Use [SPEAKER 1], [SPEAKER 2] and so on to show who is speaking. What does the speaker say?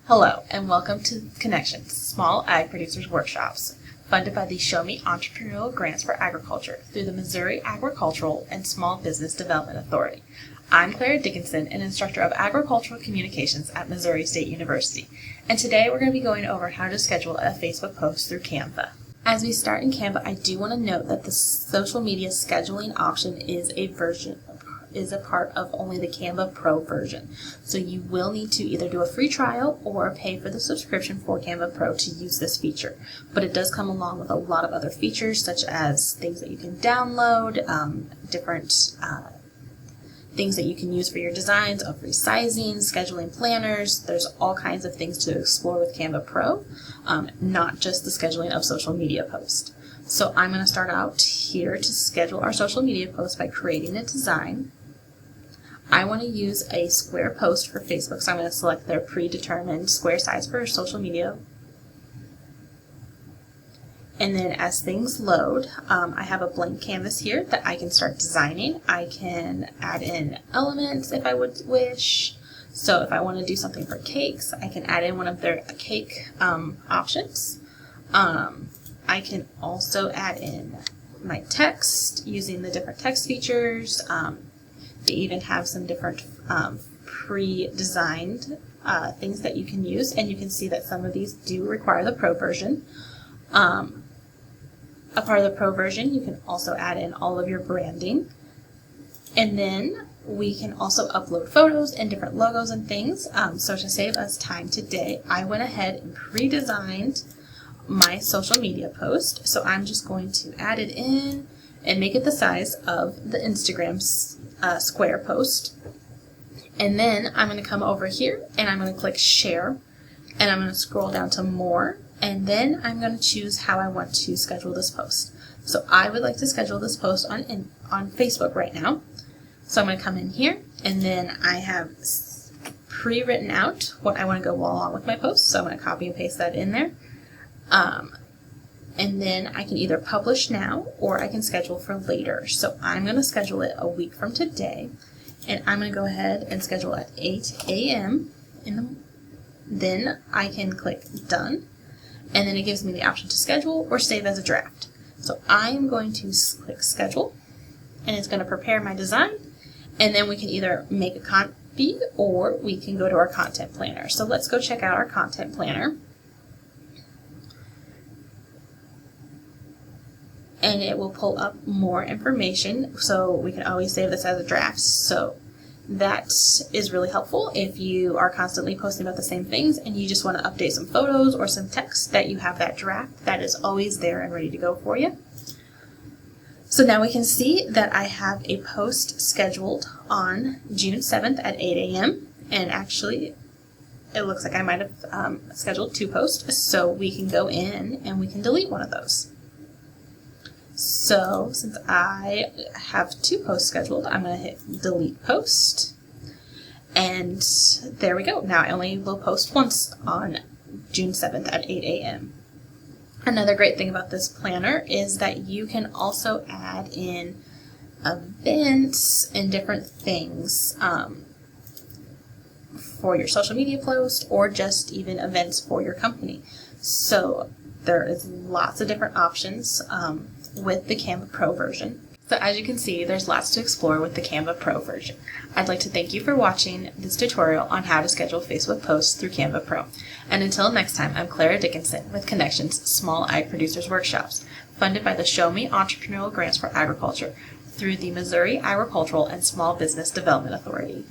[SPEAKER 1] Hello, and welcome to Connections, Small Ag Producers Workshops, funded by the Show Me Entrepreneurial Grants for Agriculture through the Missouri Agricultural and Small Business Development Authority. I'm Clara Dickinson, an instructor of agricultural communications at Missouri State University, and today we're going to be going over how to schedule a Facebook post through Canva. As we start in Canva, I do want to note that the social media scheduling option is a part of only the Canva Pro version. So you will need to either do a free trial or pay for the subscription for Canva Pro to use this feature. But it does come along with a lot of other features, such as things that you can download, different things that you can use for your designs of resizing, scheduling planners. There's all kinds of things to explore with Canva Pro, not just the scheduling of social media posts. So I'm going to start out here to schedule our social media post by creating a design. I want to use a square post for Facebook, so I'm going to select their predetermined square size for social media. And then as things load, I have a blank canvas here that I can start designing. I can add in elements if I would wish. So if I want to do something for cakes, I can add in one of their cake options. I can also add in my text using the different text features. They even have some different pre-designed things that you can use, and you can see that some of these do require the Pro version. A part of the Pro version, you can also add in all of your branding, and then we can also upload photos and different logos and things. So to save us time today, I went ahead and pre-designed my social media post. So I'm just going to add it in and make it the size of the Instagram's square post. And then I'm going to come over here and I'm going to click share, and I'm going to scroll down to more, and then I'm going to choose how I want to schedule this post. So I would like to schedule this post on Facebook right now. So I'm going to come in here, and then I have pre-written out what I want to go along with my post. So I'm going to copy and paste that in there. And then I can either publish now or I can schedule for later. So I'm going to schedule it a week from today, and I'm going to go ahead and schedule at 8 a.m. Then I can click done, and then it gives me the option to schedule or save as a draft. So I'm going to click schedule, and it's going to prepare my design, and then we can either make a copy or we can go to our content planner. So let's go check out our content planner. And it will pull up more information, so we can always save this as a draft. So that is really helpful if you are constantly posting about the same things and you just want to update some photos or some text, that you have that draft that is always there and ready to go for you. So now we can see that I have a post scheduled on June 7th at 8 a.m. And actually, it looks like I might have scheduled 2 posts, so we can go in and we can delete one of those. So since I have 2 posts scheduled, I'm going to hit delete post, and there we go. Now I only will post once on June 7th at 8 a.m. Another great thing about this planner is that you can also add in events and different things for your social media post, or just even events for your company. So there is lots of different options with the Canva Pro version. So as you can see, there's lots to explore with the Canva Pro version. I'd like to thank you for watching this tutorial on how to schedule Facebook posts through Canva Pro. And until next time, I'm Clara Dickinson with Connections Small Ag Producers Workshops, funded by the Show Me Entrepreneurial Grants for Agriculture through the Missouri Agricultural and Small Business Development Authority.